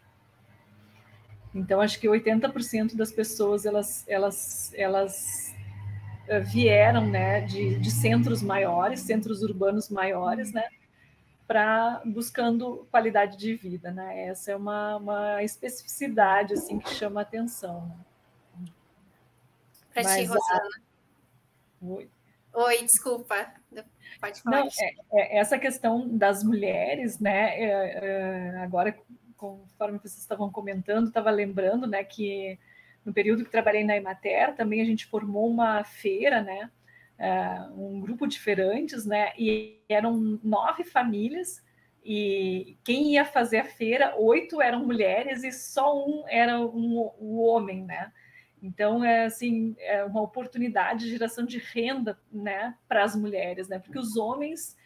Então, acho que 80% das pessoas elas vieram, né, de centros maiores, centros urbanos maiores, né, buscando qualidade de vida, né? Essa é uma especificidade assim que chama a atenção. Né? Para ti, Rosana. Oi. Oi, desculpa. Pode falar. Não, essa questão das mulheres, né? Agora, conforme vocês estavam comentando, estava lembrando, né, que no período que trabalhei na Emater, também a gente formou uma feira, né? Um grupo de feirantes, né? E eram 9 famílias, e quem ia fazer a feira, 8 eram mulheres e só um era o homem, né? Então, assim, é uma oportunidade de geração de renda, né, para as mulheres, né? Porque os homens,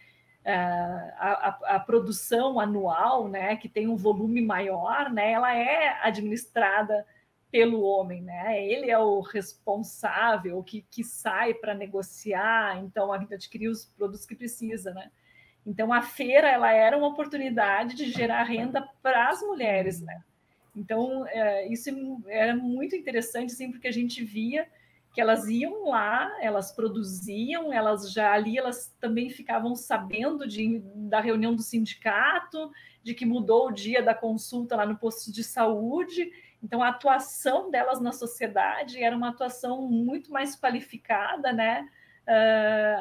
a produção anual, né, que tem um volume maior, né, ela é administrada pelo homem, né? Ele é o responsável que sai para negociar, então adquirir os produtos que precisa, né? Então a feira ela era uma oportunidade de gerar renda para as mulheres, né? Então isso era muito interessante, assim, porque a gente via que elas iam lá, elas produziam, elas também ficavam sabendo da reunião do sindicato, de que mudou o dia da consulta lá no posto de saúde. Então, a atuação delas na sociedade era uma atuação muito mais qualificada, né?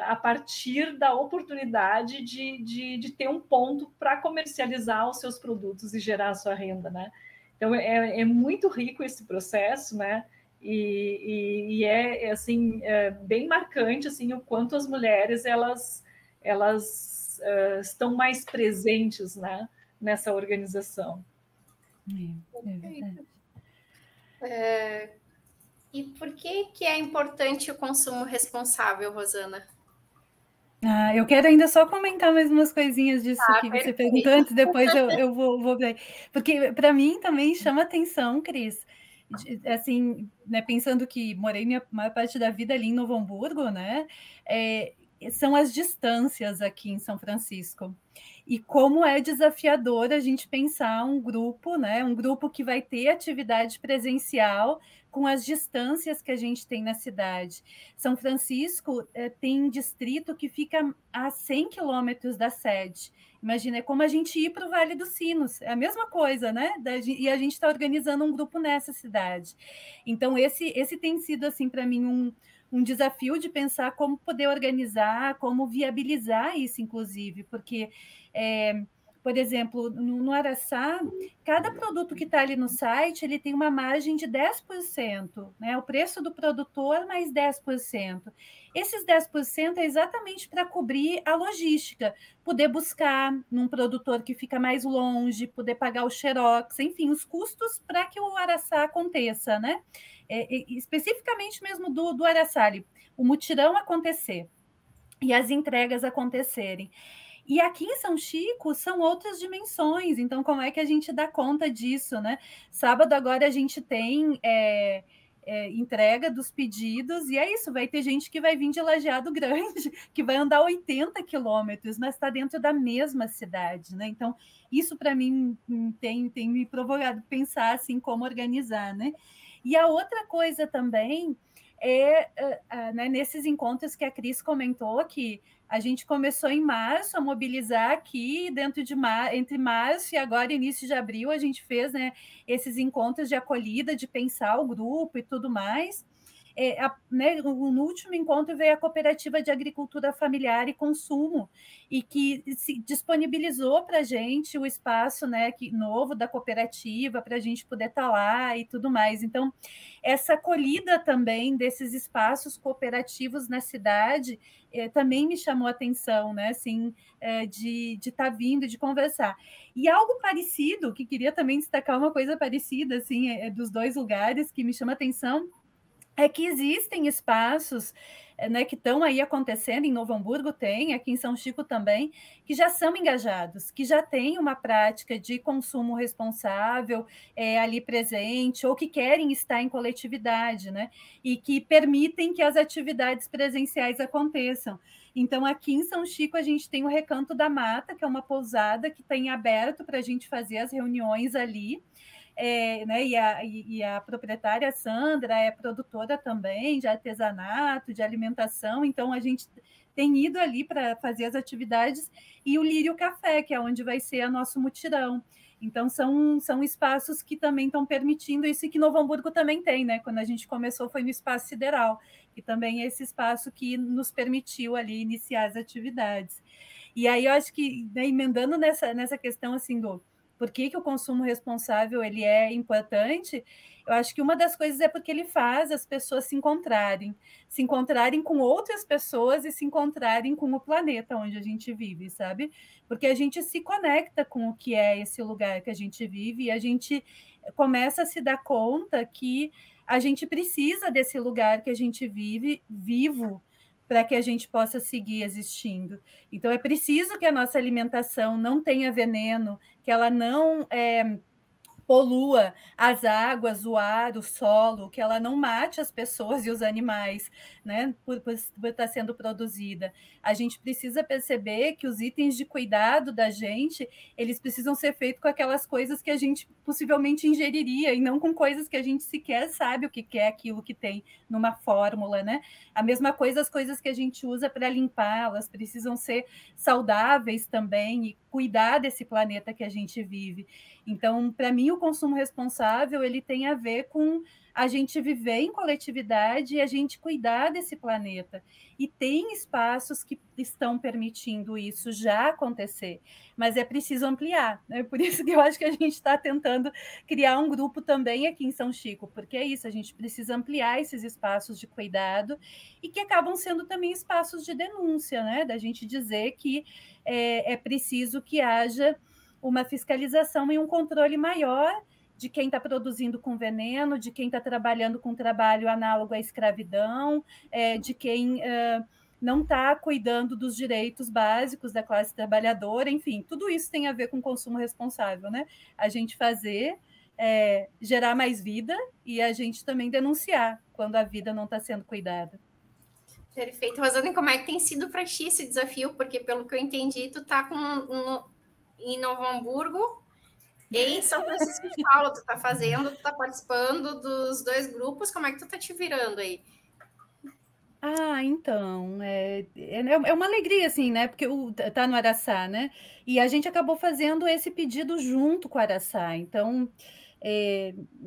A partir da oportunidade de ter um ponto para comercializar os seus produtos e gerar a sua renda, né? Então, é muito rico esse processo, né? E assim, bem marcante assim, o quanto as mulheres elas estão mais presentes, né, nessa organização. É verdade. E por que é importante o consumo responsável, Rosana? Eu quero ainda só comentar mais umas coisinhas disso que você perfeito. perguntou antes, depois eu vou ver. Porque para mim também chama atenção, Cris, assim, né, pensando que morei minha maior parte da vida ali em Novo Hamburgo, né? São as distâncias aqui em São Francisco. E como é desafiador a gente pensar um grupo, né? Um grupo que vai ter atividade presencial com as distâncias que a gente tem na cidade. São Francisco tem um distrito que fica a 100 quilômetros da sede. Imagina, é como a gente ir para o Vale dos Sinos, é a mesma coisa, né? E a gente está organizando um grupo nessa cidade. Então, esse tem sido, assim, para mim, um desafio de pensar como poder organizar, como viabilizar isso, inclusive, porque, por exemplo, no Araçá, cada produto que está ali no site, ele tem uma margem de 10%, né? O preço do produtor mais 10%. Esses 10% é exatamente para cobrir a logística, poder buscar num produtor que fica mais longe, poder pagar o xerox, enfim, os custos para que o Araçá aconteça, né? Especificamente mesmo do Araçá, o mutirão acontecer e as entregas acontecerem. E aqui em São Chico são outras dimensões, então como é que a gente dá conta disso, né? Sábado agora a gente tem entrega dos pedidos, e é isso, vai ter gente que vai vir de Lajeado Grande, que vai andar 80 quilômetros, mas está dentro da mesma cidade, né? Então, isso para mim tem me provocado pensar assim como organizar, né? E a outra coisa também né, nesses encontros que a Cris comentou, que a gente começou em março a mobilizar aqui, entre março e agora início de abril, a gente fez, né, esses encontros de acolhida, de pensar o grupo e tudo mais. Né, no último encontro veio a Cooperativa de Agricultura Familiar e Consumo, e que se disponibilizou para a gente o espaço, né, novo da cooperativa, para a gente poder estar lá e tudo mais. Então, essa acolhida também desses espaços cooperativos na cidade também me chamou a atenção, né, assim, de estar vindo, de conversar. E algo parecido, que queria também destacar uma coisa parecida, assim, dos dois lugares que me chama a atenção, é que existem espaços, né, que estão aí acontecendo, em Novo Hamburgo tem, aqui em São Chico também, que já são engajados, que já têm uma prática de consumo responsável ali presente, ou que querem estar em coletividade, né, e que permitem que as atividades presenciais aconteçam. Então, aqui em São Chico, a gente tem o Recanto da Mata, que é uma pousada que tem aberto para a gente fazer as reuniões ali, né, e a proprietária Sandra é produtora também de artesanato, de alimentação, então a gente tem ido ali para fazer as atividades, e o Lírio Café, que é onde vai ser o nosso mutirão. Então, são espaços que também estão permitindo isso e que Novo Hamburgo também tem, né? Quando a gente começou foi no Espaço Sideral, que também é esse espaço que nos permitiu ali iniciar as atividades. E aí eu acho que, né, emendando nessa questão assim do por que o consumo responsável ele é importante, eu acho que uma das coisas é porque ele faz as pessoas se encontrarem com outras pessoas e se encontrarem com o planeta onde a gente vive, sabe? Porque a gente se conecta com o que é esse lugar que a gente vive e a gente começa a se dar conta que a gente precisa desse lugar que a gente vive vivo para que a gente possa seguir existindo. Então, é preciso que a nossa alimentação não tenha veneno, que ela não polua as águas, o ar, o solo, que ela não mate as pessoas e os animais, né, por estar sendo produzida. A gente precisa perceber que os itens de cuidado da gente, eles precisam ser feitos com aquelas coisas que a gente possivelmente ingeriria e não com coisas que a gente sequer sabe o que é aquilo que tem numa fórmula, né? A mesma coisa, as coisas que a gente usa para limpar, elas precisam ser saudáveis também e cuidar desse planeta que a gente vive. Então, para mim, o consumo responsável ele tem a ver com a gente viver em coletividade e a gente cuidar desse planeta. E tem espaços que estão permitindo isso já acontecer, mas é preciso ampliar, né? Por isso que eu acho que a gente está tentando criar um grupo também aqui em São Chico, porque é isso, a gente precisa ampliar esses espaços de cuidado e que acabam sendo também espaços de denúncia, né? Da gente dizer que é preciso que haja uma fiscalização e um controle maior de quem está produzindo com veneno, de quem está trabalhando com trabalho análogo à escravidão, de quem não está cuidando dos direitos básicos da classe trabalhadora, enfim, tudo isso tem a ver com consumo responsável, né? A gente fazer, gerar mais vida e a gente também denunciar quando a vida não está sendo cuidada. Perfeito. Rosane, como é que tem sido para ti esse desafio? Porque, pelo que eu entendi, tu está em Novo Hamburgo e em São Francisco de Paula, tu tá participando dos dois grupos, como é que tu tá te virando aí? Então, é uma alegria, assim, né? Porque tá no Araçá, né? E a gente acabou fazendo esse pedido junto com o Araçá. Então,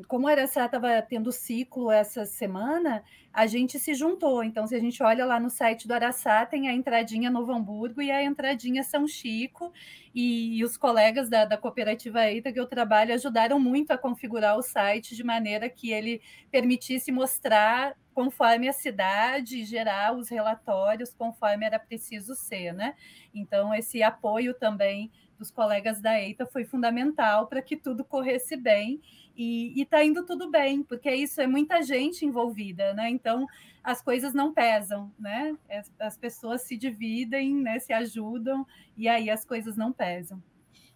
como o Araçá estava tendo ciclo essa semana, a gente se juntou. Então, se a gente olha lá no site do Araçá, tem a entradinha Novo Hamburgo e a entradinha São Chico, e os colegas da cooperativa EITA que eu trabalho ajudaram muito a configurar o site de maneira que ele permitisse mostrar conforme a cidade, gerar os relatórios conforme era preciso ser, né? Então, esse apoio também dos colegas da EITA foi fundamental para que tudo corresse bem, e está indo tudo bem, porque isso é muita gente envolvida, né? Então, as coisas não pesam, né? As pessoas se dividem, né? Se ajudam, e aí as coisas não pesam.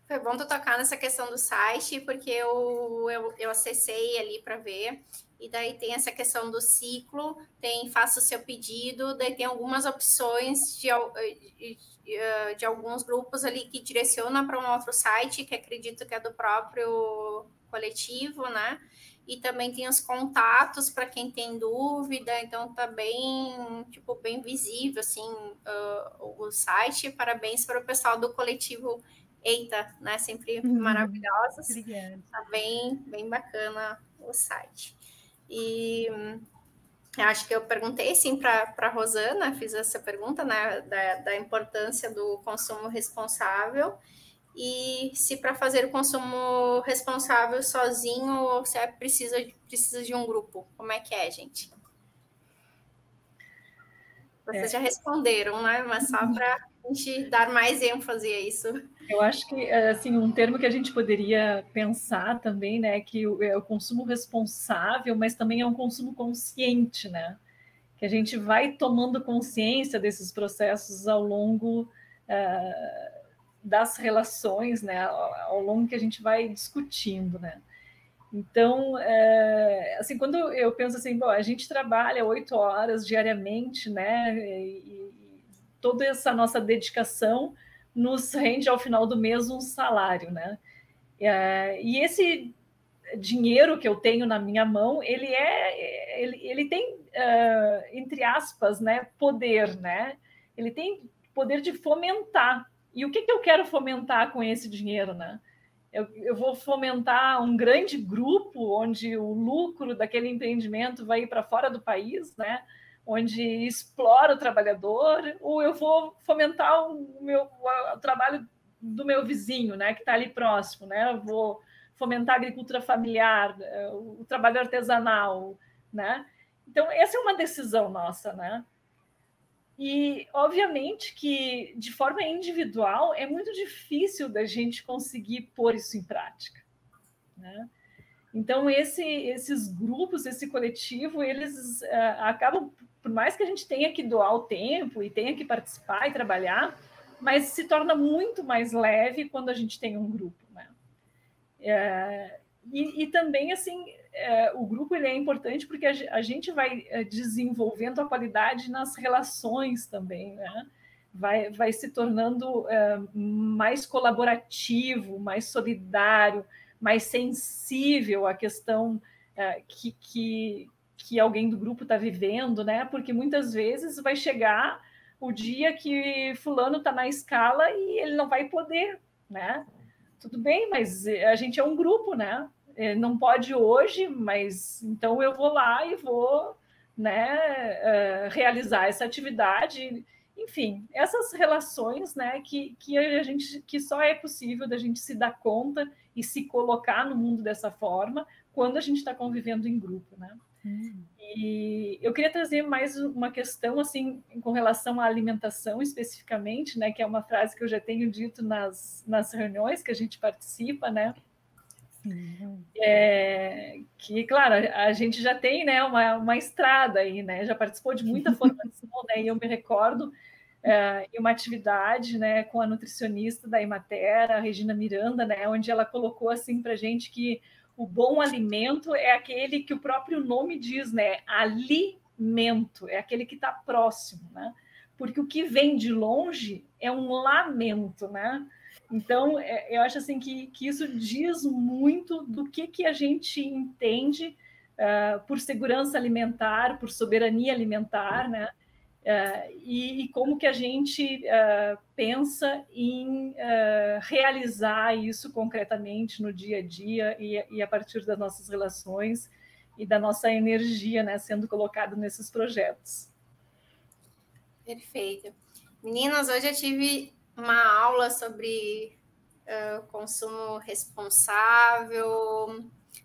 Foi bom tu tocar nessa questão do site, porque eu acessei ali para ver, e daí tem essa questão do ciclo, faça o seu pedido, daí tem algumas opções de alguns grupos ali que direciona para um outro site, que acredito que é do próprio coletivo, né? E também tem os contatos para quem tem dúvida, então tá bem visível, assim, o site. Parabéns para o pessoal do coletivo EITA, né? Sempre maravilhosos. Obrigada. Tá bem bacana o site. E acho que eu perguntei, assim, para a Rosana, fiz essa pergunta, né, da importância do consumo responsável, e se para fazer o consumo responsável sozinho ou se precisa de um grupo. Como é que é, gente? Vocês já responderam, né? Mas só para a gente dar mais ênfase a isso. Eu acho que, assim, um termo que a gente poderia pensar também, né, que é o consumo responsável, mas também é um consumo consciente, né? Que a gente vai tomando consciência desses processos ao longo das relações, né? Ao longo que a gente vai discutindo, né? Então, assim, quando eu penso assim, bom, a gente trabalha 8 horas diariamente, né? E toda essa nossa dedicação nos rende ao final do mês um salário, né? E esse dinheiro que eu tenho na minha mão, ele tem, entre aspas, né, poder, né? Ele tem poder de fomentar. E o que eu quero fomentar com esse dinheiro, né? eu vou fomentar um grande grupo onde o lucro daquele empreendimento vai ir para fora do país, né? Onde explora o trabalhador, ou eu vou fomentar o trabalho do meu vizinho, né? Que está ali próximo, né? Eu vou fomentar a agricultura familiar, o trabalho artesanal, né? Então, essa é uma decisão nossa, né? E, obviamente, que de forma individual é muito difícil da gente conseguir pôr isso em prática, né? Então, esses grupos, esse coletivo, eles acabam, por mais que a gente tenha que doar o tempo e tenha que participar e trabalhar, mas se torna muito mais leve quando a gente tem um grupo, né? E também, assim, o grupo ele é importante porque a gente vai desenvolvendo a qualidade nas relações também, né? Vai se tornando mais colaborativo, mais solidário, mais sensível à questão que alguém do grupo está vivendo, né? Porque muitas vezes vai chegar o dia que fulano está na escala e ele não vai poder, né? Tudo bem, mas a gente é um grupo, né? Não pode hoje, mas então eu vou lá e vou, né, realizar essa atividade. Enfim, essas relações, né, que só é possível da gente se dar conta e se colocar no mundo dessa forma quando a gente está convivendo em grupo, né? E eu queria trazer mais uma questão assim com relação à alimentação especificamente, né, que é uma frase que eu já tenho dito nas reuniões que a gente participa, né? Que, claro, a gente já tem, né, uma estrada aí, né? Já participou de muita formação, né? E eu me recordo em uma atividade, né, com a nutricionista da Emater, a Regina Miranda, né, onde ela colocou assim para a gente que o bom alimento é aquele que o próprio nome diz, né? Alimento, é aquele que está próximo, né? Porque o que vem de longe é um lamento, né? Então, eu acho assim que isso diz muito do que a gente entende por segurança alimentar, por soberania alimentar, né? E como que a gente pensa em realizar isso concretamente no dia a dia e a partir das nossas relações e da nossa energia, né, sendo colocado nesses projetos. Perfeito. Meninas, hoje eu tive uma aula sobre consumo responsável,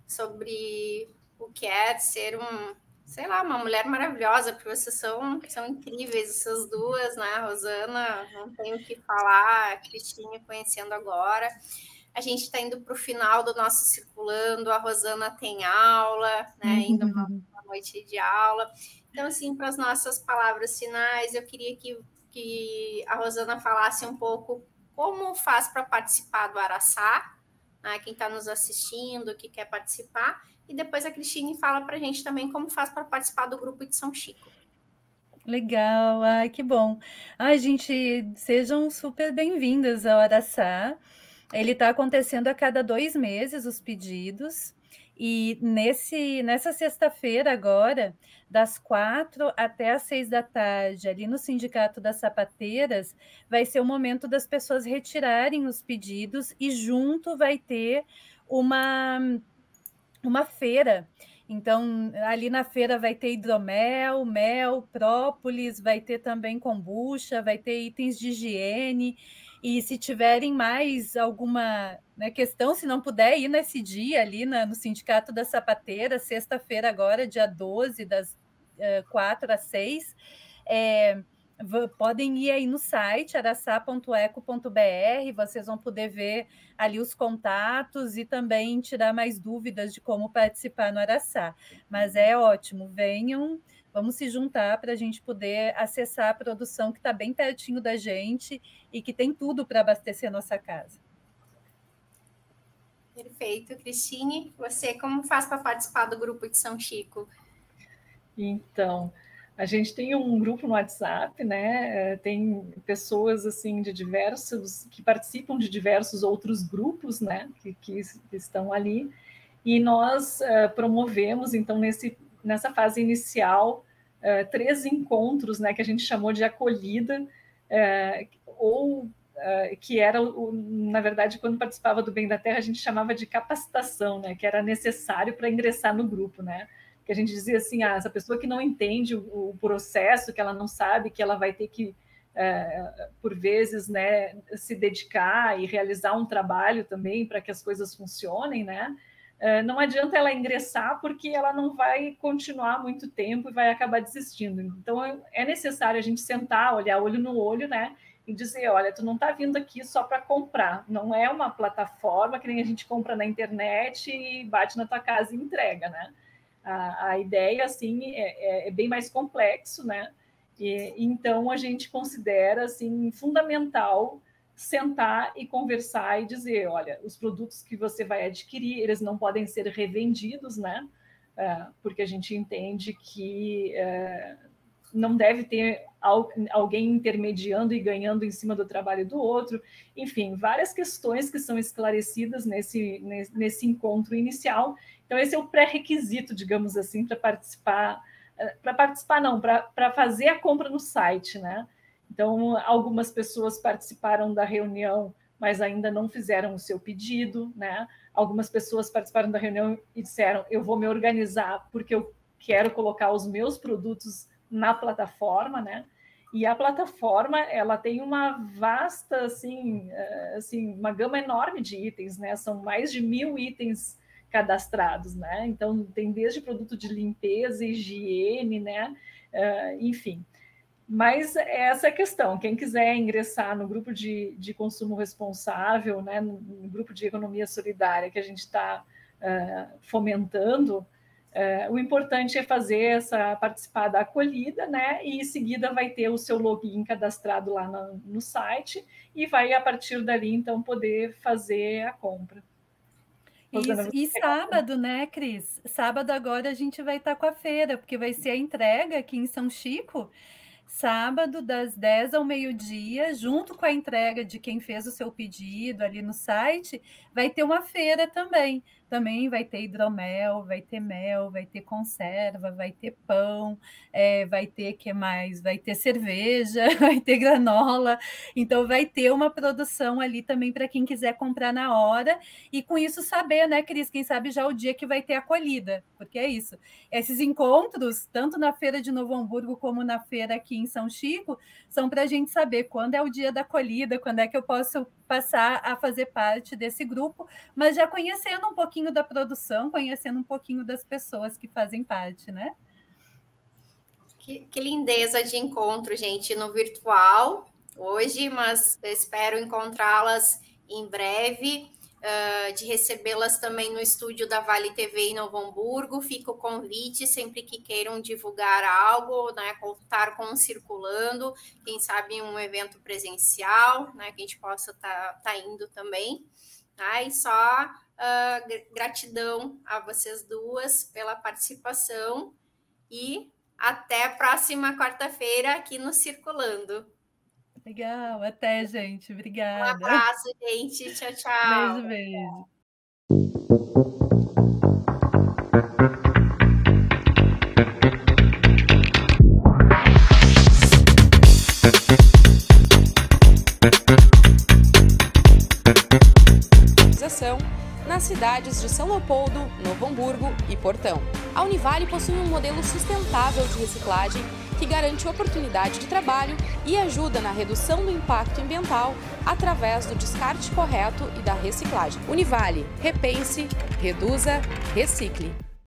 sobre o que é ser uma mulher maravilhosa, porque vocês são incríveis, essas duas, né? A Rosana, não tenho o que falar, a Cristine conhecendo agora. A gente está indo para o final do nosso circulando, a Rosana tem aula, né? Indo uma noite de aula. Então, assim, para as nossas palavras finais, eu queria que a Rosana falasse um pouco como faz para participar do Araçá, né? Quem está nos assistindo, que quer participar, e depois a Cristine fala para a gente também como faz para participar do grupo de São Chico. Legal, ai, que bom. Ai, gente, sejam super bem-vindas ao Araçá. Ele está acontecendo a cada 2 meses, os pedidos. E nessa sexta-feira agora, das 4 até as 6 da tarde, ali no Sindicato das Sapateiras, vai ser o momento das pessoas retirarem os pedidos e junto vai ter uma feira. Então, ali na feira vai ter hidromel, mel, própolis, vai ter também kombucha, vai ter itens de higiene. E se tiverem mais alguma, né, questão, se não puder ir nesse dia ali no Sindicato da Sapateira, sexta-feira agora, dia 12, das 4 às 6, podem ir aí no site araçá.eco.br, vocês vão poder ver ali os contatos e também tirar mais dúvidas de como participar no Araçá. Mas é ótimo, venham, vamos se juntar para a gente poder acessar a produção que está bem pertinho da gente e que tem tudo para abastecer nossa casa. Perfeito. Cristine, você como faz para participar do grupo de São Chico? Então, a gente tem um grupo no WhatsApp, né? Tem pessoas assim que participam de diversos outros grupos, né? Que estão ali. E nós promovemos, então, nessa fase inicial, 3 encontros, né? Que a gente chamou de acolhida, ou que era, na verdade, quando participava do Bem da Terra, a gente chamava de capacitação, né, que era necessário para ingressar no grupo, né, que a gente dizia assim, essa pessoa que não entende o processo, que ela não sabe, que ela vai ter que, por vezes, né, se dedicar e realizar um trabalho também para que as coisas funcionem, né, não adianta ela ingressar porque ela não vai continuar muito tempo e vai acabar desistindo. Então, é necessário a gente sentar, olhar olho no olho, né, e dizer, olha, tu não está vindo aqui só para comprar, não é uma plataforma que nem a gente compra na internet e bate na tua casa e entrega, né? A ideia, assim, é bem mais complexo, né? Então, a gente considera, assim, fundamental sentar e conversar e dizer, olha, os produtos que você vai adquirir, eles não podem ser revendidos, né? Porque a gente entende que não deve ter alguém intermediando e ganhando em cima do trabalho do outro. Enfim, várias questões que são esclarecidas nesse encontro inicial. Então, esse é o pré-requisito, digamos assim, para participar. Para participar, não, para fazer a compra no site, né? Então, algumas pessoas participaram da reunião, mas ainda não fizeram o seu pedido, né? Algumas pessoas participaram da reunião e disseram, eu vou me organizar porque eu quero colocar os meus produtos na plataforma, né? E a plataforma, ela tem uma vasta, assim, uma gama enorme de itens, né? São mais de 1000 itens cadastrados, né? Então, tem desde produto de limpeza, higiene, né? Enfim. Mas essa é a questão. Quem quiser ingressar no grupo de consumo responsável, né? No grupo de economia solidária que a gente está fomentando, o importante é participar da acolhida, né? E em seguida vai ter o seu login cadastrado lá no site e vai, a partir dali, então, poder fazer a compra. Isso. E sábado, né, Cris? Sábado agora a gente vai estar com a feira, porque vai ser a entrega aqui em São Chico, sábado, das 10 ao meio-dia, junto com a entrega de quem fez o seu pedido ali no site, vai ter uma feira também. Também vai ter hidromel, vai ter mel, vai ter conserva, vai ter pão, vai ter, que mais? Vai ter cerveja, vai ter granola. Então, vai ter uma produção ali também para quem quiser comprar na hora. E com isso saber, né, Cris? Quem sabe já o dia que vai ter acolhida, porque é isso. Esses encontros, tanto na Feira de Novo Hamburgo como na feira aqui em São Chico, são para a gente saber quando é o dia da acolhida, quando é que eu posso passar a fazer parte desse grupo, mas já conhecendo um pouquinho da produção, conhecendo um pouquinho das pessoas que fazem parte, né? Que lindeza de encontro, gente, no virtual hoje, mas eu espero encontrá-las em breve, de recebê-las também no estúdio da Vale TV em Novo Hamburgo. Fica o convite, sempre que queiram divulgar algo, né, contar com o Circulando, quem sabe um evento presencial, né, que a gente possa tá indo também. Tá? E só gratidão a vocês duas pela participação e até a próxima quarta-feira aqui no Circulando. Legal, até, gente. Obrigada. Um abraço, gente. Tchau, tchau. Beijo, beijo. Nas cidades de São Leopoldo, Novo Hamburgo e Portão. A Univale possui um modelo sustentável de reciclagem que garante oportunidade de trabalho e ajuda na redução do impacto ambiental através do descarte correto e da reciclagem. Univale, repense, reduza, recicle.